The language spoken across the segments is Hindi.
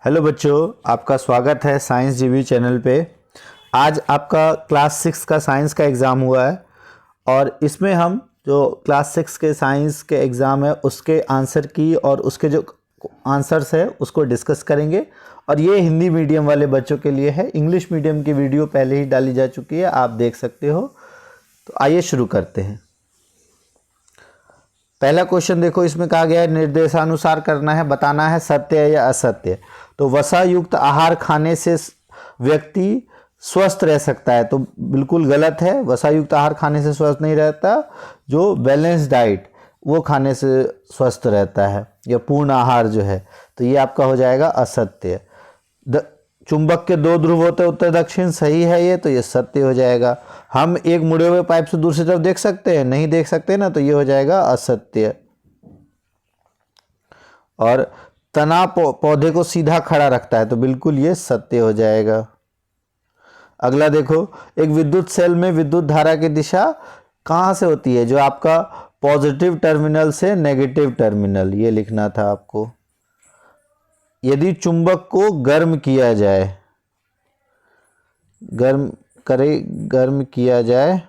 हेलो बच्चों, आपका स्वागत है साइंस जीवी चैनल पे। आज आपका क्लास 6 का साइंस का एग्ज़ाम हुआ है और इसमें हम जो क्लास 6 के साइंस के एग्ज़ाम है उसके आंसर की और उसके जो आंसर्स है उसको डिस्कस करेंगे। और ये हिंदी मीडियम वाले बच्चों के लिए है। इंग्लिश मीडियम की वीडियो पहले ही डाली जा चुकी है, आप देख सकते हो। तो आइए शुरू करते हैं। पहला क्वेश्चन देखो, इसमें कहा गया है निर्देशानुसार करना है, बताना है सत्य है या असत्य। तो वसा युक्त आहार खाने से व्यक्ति स्वस्थ रह सकता है, तो बिल्कुल गलत है। वसा युक्त आहार खाने से स्वस्थ नहीं रहता, जो बैलेंस डाइट वो खाने से स्वस्थ रहता है, या पूर्ण आहार जो है। तो ये आपका हो जाएगा असत्य। चुंबक के दो ध्रुव होते हैं उत्तर दक्षिण, सही है ये, तो ये सत्य हो जाएगा। हम एक मुड़े हुए पाइप से दूसरी तरफ देख सकते हैं, नहीं देख सकते ना, तो ये हो जाएगा असत्य। और तना पौधे को सीधा खड़ा रखता है, तो बिल्कुल ये सत्य हो जाएगा। अगला देखो, एक विद्युत सेल में विद्युत धारा की दिशा कहाँ से होती है? जो आपका पॉजिटिव टर्मिनल से नेगेटिव टर्मिनल, ये लिखना था आपको। यदि चुंबक को गर्म किया जाए, गर्म किया जाए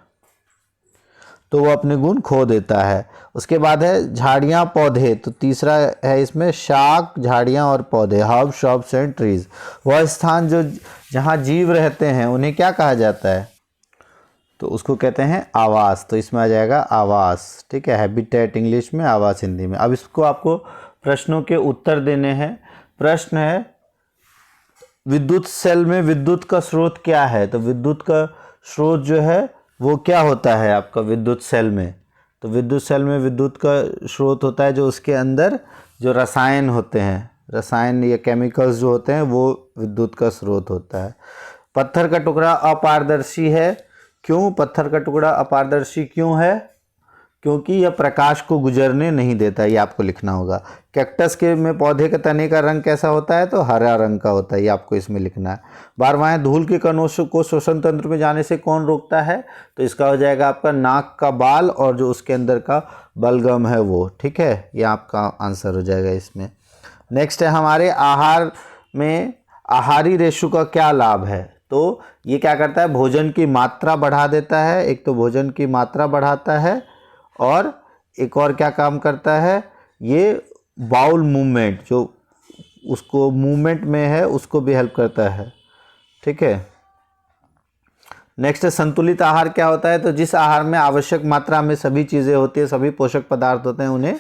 तो वो अपने गुण खो देता है। उसके बाद है झाड़ियाँ पौधे, तो तीसरा है इसमें शाक, झाड़ियाँ और पौधे, हर्ब श्रब्स एंड ट्रीज। वह स्थान जो जहाँ जीव रहते हैं उन्हें क्या कहा जाता है? तो उसको कहते हैं आवास। तो इसमें आ जाएगा आवास, ठीक है। हैबिटेट इंग्लिश में, आवास हिंदी में। अब इसको आपको प्रश्नों के उत्तर देने हैं। प्रश्न है, विद्युत सेल में विद्युत का स्रोत क्या है? तो विद्युत का स्रोत जो है वो क्या होता है आपका विद्युत सेल में? तो विद्युत सेल में विद्युत का स्रोत होता है जो उसके अंदर जो रसायन होते हैं, रसायन या केमिकल्स जो होते हैं, वो विद्युत का स्रोत होता है। पत्थर का टुकड़ा अपारदर्शी है, क्यों? पत्थर का टुकड़ा अपारदर्शी क्यों है? क्योंकि यह प्रकाश को गुजरने नहीं देता, ये आपको लिखना होगा। कैक्टस के में पौधे के तने का रंग कैसा होता है? तो हरा रंग का होता है, ये आपको इसमें लिखना है। 12वां, धूल के कणों को श्वसन तंत्र में जाने से कौन रोकता है? तो इसका हो जाएगा आपका नाक का बाल और जो उसके अंदर का बलगम है वो, ठीक है। ये आपका आंसर हो जाएगा इसमें। नेक्स्ट है, हमारे आहार में आहारी रेशो का क्या लाभ है? तो ये क्या करता है? भोजन की मात्रा बढ़ा देता है। एक तो भोजन की मात्रा बढ़ाता है और एक और क्या काम करता है? ये बाउल मूवमेंट, जो उसको मूवमेंट में है उसको भी हेल्प करता है, ठीक है। नेक्स्ट है, संतुलित आहार क्या होता है? तो जिस आहार में आवश्यक मात्रा में सभी चीज़ें होती है, सभी पोषक पदार्थ होते हैं, उन्हें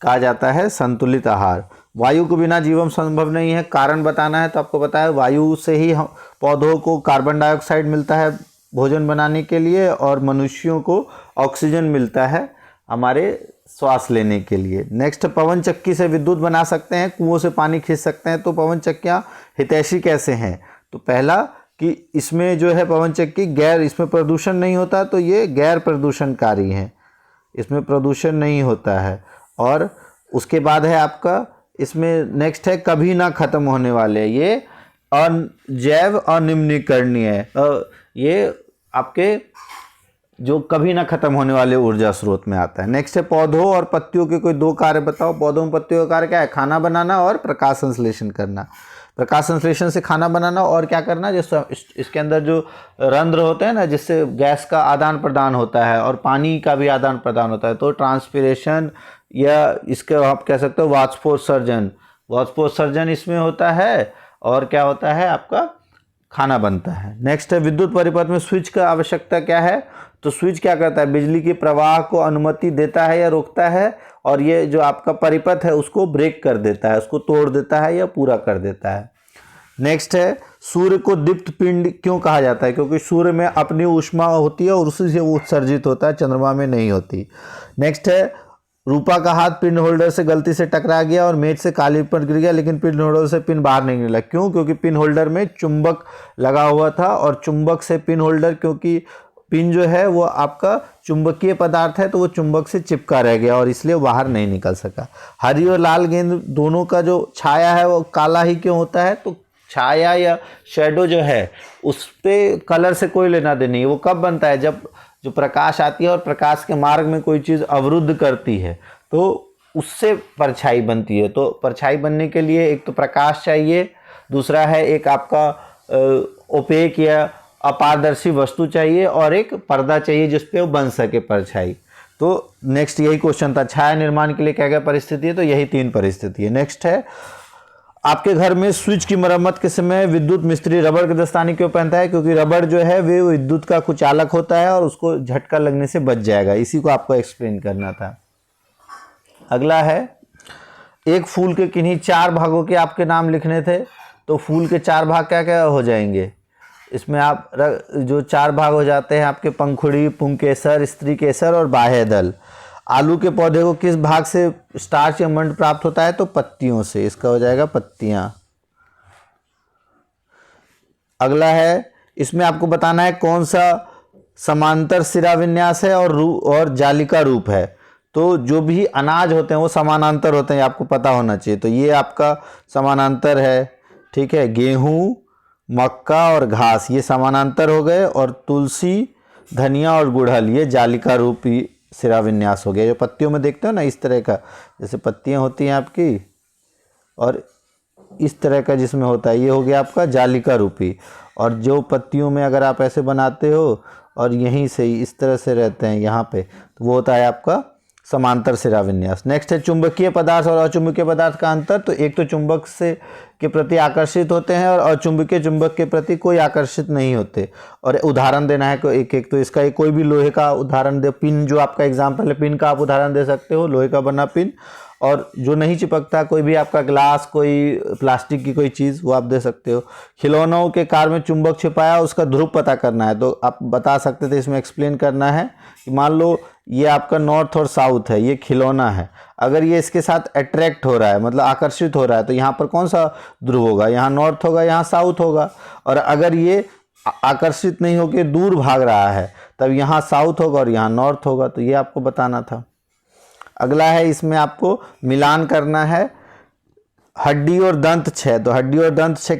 कहा जाता है संतुलित आहार। वायु के बिना जीवन संभव नहीं है, कारण बताना है। तो आपको पता है वायु से ही हम पौधों को कार्बन डाइऑक्साइड मिलता है भोजन बनाने के लिए, और मनुष्यों को ऑक्सीजन मिलता है हमारे श्वास लेने के लिए। नेक्स्ट, पवन चक्की से विद्युत बना सकते हैं, कुओं से पानी खींच सकते हैं। तो पवन चक्कियाँ हितैषी कैसे हैं? तो पहला कि इसमें जो है पवन चक्की इसमें प्रदूषण नहीं होता, तो ये गैर प्रदूषणकारी हैं, इसमें प्रदूषण नहीं होता है। और उसके बाद है आपका इसमें नेक्स्ट है, कभी ना ख़त्म होने वाले, ये जैव अनिम्नीकरणीय है। ये आपके जो कभी ना खत्म होने वाले ऊर्जा स्रोत में आता है। नेक्स्ट है, पौधों और पत्तियों के कोई दो कार्य बताओ। पौधों और पत्तियों का कार्य क्या है? खाना बनाना और प्रकाश संश्लेषण करना। प्रकाश संश्लेषण से खाना बनाना और क्या करना? जो इसके अंदर जो रंध्र होते हैं ना, जिससे गैस का आदान प्रदान होता है और पानी का भी आदान प्रदान होता है, तो ट्रांसपिरेशन, या इसके आप कह सकते हो वाष्पोत्सर्जन। वाष्पोत्सर्जन इसमें होता है और क्या होता है आपका खाना बनता है। नेक्स्ट है, विद्युत परिपथ में स्विच का आवश्यकता क्या है? तो स्विच क्या करता है? बिजली के प्रवाह को अनुमति देता है या रोकता है, और ये जो आपका परिपथ है उसको ब्रेक कर देता है, उसको तोड़ देता है या पूरा कर देता है। नेक्स्ट है, सूर्य को दीप्त पिंड क्यों कहा जाता है? क्योंकि सूर्य में अपनी ऊष्मा होती है और उसी से वो उत्सर्जित होता है, चंद्रमा में नहीं होती। नेक्स्ट है, रूपा का हाथ पिन होल्डर से गलती से टकरा गया और मेज से काली पर गिर गया, लेकिन पिन होल्डर से पिन बाहर नहीं निकला। क्यों? क्योंकि पिन होल्डर में चुंबक लगा हुआ था, और चुंबक से पिन होल्डर, क्योंकि पिन जो है वो आपका चुंबकीय पदार्थ है, तो वो चुंबक से चिपका रह गया और इसलिए बाहर नहीं निकल सका। हरी और लाल गेंद दोनों का जो छाया है वो काला ही क्यों होता है? तो छाया या शेडो जो है उस पे कलर से कोई लेना देना नहीं। वो कब बनता है? जब जो प्रकाश आती है और प्रकाश के मार्ग में कोई चीज़ अवरुद्ध करती है, तो उससे परछाई बनती है। तो परछाई बनने के लिए एक तो प्रकाश चाहिए दूसरा है एक आपका ओपेक या अपारदर्शी वस्तु चाहिए, और एक पर्दा चाहिए जिस पे वो बन सके परछाई। तो नेक्स्ट यही क्वेश्चन था, छाया निर्माण के लिए क्या क्या परिस्थिति है, तो यही 3 परिस्थिति है। नेक्स्ट है, आपके घर में स्विच की मरम्मत के समय विद्युत मिस्त्री रबड़ के दस्ताने क्यों पहनता है? क्योंकि रबड़ जो है वे विद्युत का कुचालक होता है और उसको झटका लगने से बच जाएगा। इसी को आपको एक्सप्लेन करना था। अगला है, एक फूल के किन्हीं 4 भागों के आपके नाम लिखने थे, तो फूल के 4 भाग क्या क्या हो जाएंगे? इसमें आप जो 4 भाग हो जाते हैं आपके पंखुड़ी, पुंकेसर, स्त्री केसर और बाह्य दल। आलू के पौधे को किस भाग से स्टार्च या मंड प्राप्त होता है? तो पत्तियों से, इसका हो जाएगा पत्तियां। अगला है, इसमें आपको बताना है कौन सा समांतर सिरा विन्यास है और जालिका रूप है। तो जो भी अनाज होते हैं वो समानांतर होते हैं, आपको पता होना चाहिए। तो ये आपका समानांतर है, ठीक है। गेहूं, मक्का और घास ये समानांतर हो गए, और तुलसी, धनिया और गुड़हल ये जालिका रूपी सिरा विन्यास हो गया। जो पत्तियों में देखते हो ना इस तरह का, जैसे पत्तियां होती हैं आपकी, और इस तरह का जिसमें होता है, ये हो गया आपका जालिका रूपी। और जो पत्तियों में अगर आप ऐसे बनाते हो और यहीं से इस तरह से रहते हैं यहाँ पे, तो वो होता है आपका समांतर सिरा विन्यास। नेक्स्ट है, चुंबकीय पदार्थ और अचुंबकीय पदार्थ का अंतर। तो एक तो चुंबक से के प्रति आकर्षित होते हैं और अचुंबकीय चुंबक के प्रति कोई आकर्षित नहीं होते। और उदाहरण देना है एक एक, तो इसका कोई भी लोहे का उदाहरण दे, पिन जो आपका एग्जाम्पल है, पिन का आप उदाहरण दे सकते हो, लोहे का बना पिन। और जो नहीं चिपकता, कोई भी आपका ग्लास, कोई प्लास्टिक की कोई चीज़, वो आप दे सकते हो। खिलौनों के कार में चुंबक छिपाया, उसका ध्रुव पता करना है, तो आप बता सकते थे। इसमें एक्सप्लेन करना है कि मान लो ये आपका नॉर्थ और साउथ है, ये खिलौना है, अगर ये इसके साथ अट्रैक्ट हो रहा है, मतलब आकर्षित हो रहा है, तो यहाँ पर कौन सा ध्रुव होगा? यहाँ नॉर्थ होगा, यहाँ साउथ होगा। और अगर ये आकर्षित नहीं होकर दूर भाग रहा है, तब यहाँ साउथ होगा और यहाँ नॉर्थ होगा। तो ये आपको बताना था। अगला है, इसमें आपको मिलान करना है हड्डी और दंत क्षय। तो हड्डी और दंत क्षय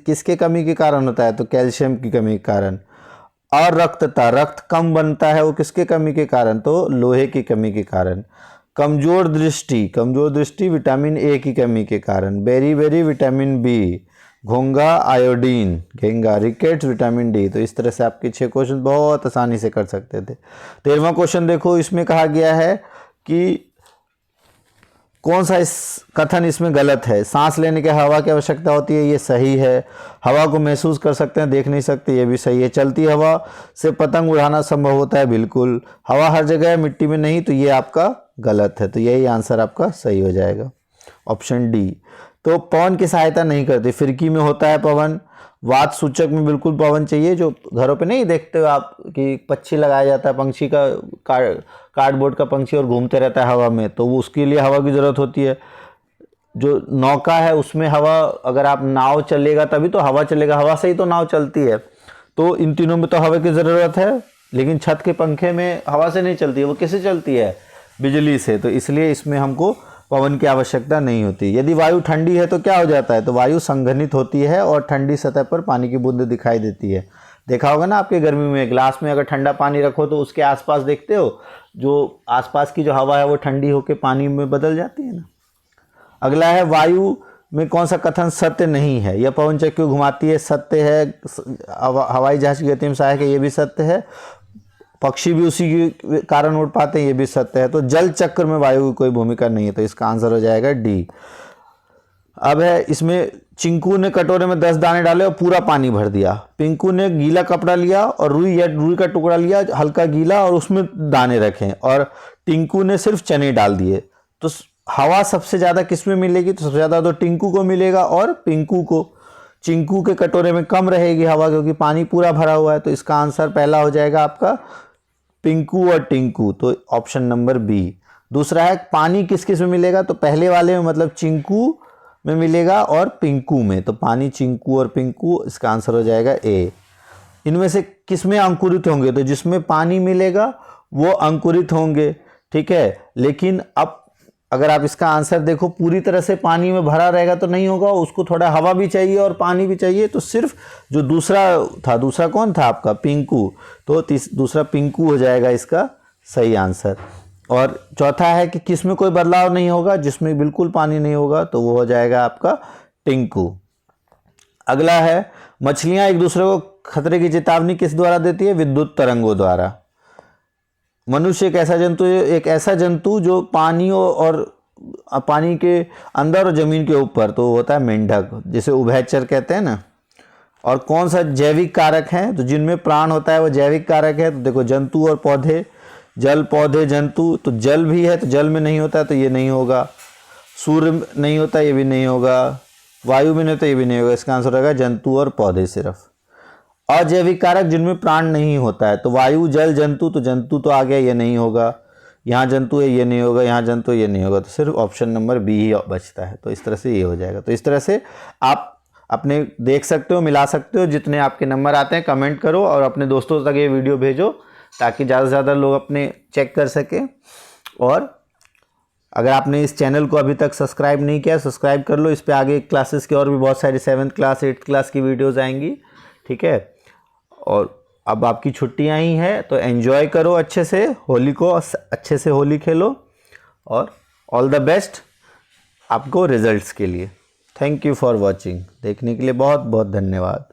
किसके कमी के कारण होता है? तो कैल्शियम की कमी के कारण। और रक्तता, रक्त कम बनता है, वो किसके कमी के कारण? तो लोहे की कमी के कारण। कमजोर दृष्टि विटामिन ए की कमी के कारण। बेरी विटामिन बी। घोंघा आयोडीन, घेंगा। Rickets vitamin D. तो इस तरह से आपके 6 क्वेश्चन बहुत आसानी से कर सकते थे। 13वां क्वेश्चन देखो, इसमें कहा गया है कि कौन सा इस कथन इसमें गलत है? सांस लेने के हवा की आवश्यकता होती है, ये सही है। हवा को महसूस कर सकते हैं, देख नहीं सकते, ये भी सही है। चलती हवा से पतंग उड़ाना संभव होता है, बिल्कुल। हवा हर जगह है, मिट्टी में नहीं, तो ये आपका गलत है। तो यही आंसर आपका सही हो जाएगा, ऑप्शन डी। तो पवन की सहायता नहीं करती, फिरकी में होता है पवन। वात सूचक में बिल्कुल पवन चाहिए। जो घरों पे नहीं देखते हो आप कि पक्षी लगाया जाता है, पंछी का कार्डबोर्ड का पंछी, और घूमते रहता है हवा में, तो वो उसके लिए हवा की ज़रूरत होती है। जो नौका है उसमें हवा, अगर आप नाव चलेगा तभी तो हवा चलेगा, हवा से ही तो नाव चलती है। तो इन तीनों में तो हवा की ज़रूरत है, लेकिन छत के पंखे में हवा से नहीं चलती है, वो किससे चलती है? बिजली से। तो इसलिए इसमें हमको पवन की आवश्यकता नहीं होती। यदि वायु ठंडी है तो क्या हो जाता है? तो वायु संघनित होती है और ठंडी सतह पर पानी की बूंद दिखाई देती है। देखा होगा ना आपके गर्मी में ग्लास में अगर ठंडा पानी रखो तो उसके आसपास देखते हो, जो आसपास की जो हवा है वो ठंडी होकर पानी में बदल जाती है ना। अगला है, वायु में कौन सा कथन सत्य नहीं है? यह पवन चक्की घुमाती है, सत्य है। हवाई जहाज की गति में सहायक है, ये भी सत्य है। पक्षी भी उसी के कारण उड़ पाते हैं, ये भी सत्य है। तो जल चक्र में वायु की कोई भूमिका नहीं है, तो इसका आंसर हो जाएगा डी। अब है, इसमें चिंकू ने कटोरे में 10 दाने डाले और पूरा पानी भर दिया। पिंकू ने गीला कपड़ा लिया और रुई का टुकड़ा लिया हल्का गीला और उसमें दाने रखे, और टिंकू ने सिर्फ चने डाल दिए। तो हवा सबसे ज़्यादा किस में मिलेगी? तो सबसे ज़्यादा तो टिंकू को मिलेगा और पिंकू को। चिंकू के कटोरे में कम रहेगी हवा, क्योंकि पानी पूरा भरा हुआ है। तो इसका आंसर पहला हो जाएगा आपका पिंकू और टिंकू, तो ऑप्शन नंबर बी। दूसरा है, पानी किस किस में मिलेगा? तो पहले वाले में मतलब चिंकू में मिलेगा और पिंकू में। तो पानी, चिंकू और पिंकू, इसका आंसर हो जाएगा ए। इनमें से किस में अंकुरित होंगे? तो जिसमें पानी मिलेगा वो अंकुरित होंगे, ठीक है। लेकिन अब अगर आप इसका आंसर देखो, पूरी तरह से पानी में भरा रहेगा तो नहीं होगा, उसको थोड़ा हवा भी चाहिए और पानी भी चाहिए। तो सिर्फ जो दूसरा था, दूसरा कौन था आपका? पिंकू। तो दूसरा पिंकू हो जाएगा इसका सही आंसर। और चौथा है कि किस में कोई बदलाव नहीं होगा? जिसमें बिल्कुल पानी नहीं होगा, तो वो हो जाएगा आपका टिंकू। अगला है मछलियां एक दूसरे को खतरे की चेतावनी किस द्वारा देती है? विद्युत तरंगों द्वारा। मनुष्य एक ऐसा जंतु जो पानी के अंदर और जमीन के ऊपर, तो होता है मेंढक, जिसे उभयचर कहते हैं ना। और कौन सा जैविक कारक है? तो जिनमें प्राण होता है वो जैविक कारक है। तो देखो जंतु और पौधे, जल, पौधे, जंतु, तो जल भी है तो जल में नहीं होता तो ये नहीं होगा, सूर्य नहीं होता ये भी नहीं होगा, वायु में नहीं होता ये भी नहीं होगा। इसका आंसर रहेगा जंतु और पौधे सिर्फ। अजैविक कारक जिनमें प्राण नहीं होता है, तो वायु, जल, जंतु, तो जंतु तो आ गया, ये नहीं होगा। यहाँ जंतु है ये नहीं होगा, यहाँ जंतु ये नहीं होगा, तो सिर्फ ऑप्शन नंबर बी ही बचता है। तो इस तरह से ये हो जाएगा। तो इस तरह से आप अपने देख सकते हो, मिला सकते हो। जितने आपके नंबर आते हैं कमेंट करो और अपने दोस्तों तक ये वीडियो भेजो ताकि ज़्यादा से ज़्यादा लोग अपने चेक कर सकें। और अगर आपने इस चैनल को अभी तक सब्सक्राइब नहीं किया, सब्सक्राइब कर लो। इस पे आगे क्लासेस की और भी बहुत सारी 7th क्लास 8th क्लास की वीडियोज़ आएंगी, ठीक है। और अब आपकी छुट्टियां ही हैं तो एंजॉय करो अच्छे से, होली को अच्छे से होली खेलो, और ऑल द बेस्ट आपको रिजल्ट्स के लिए। Thank you for watching. देखने के लिए बहुत बहुत धन्यवाद।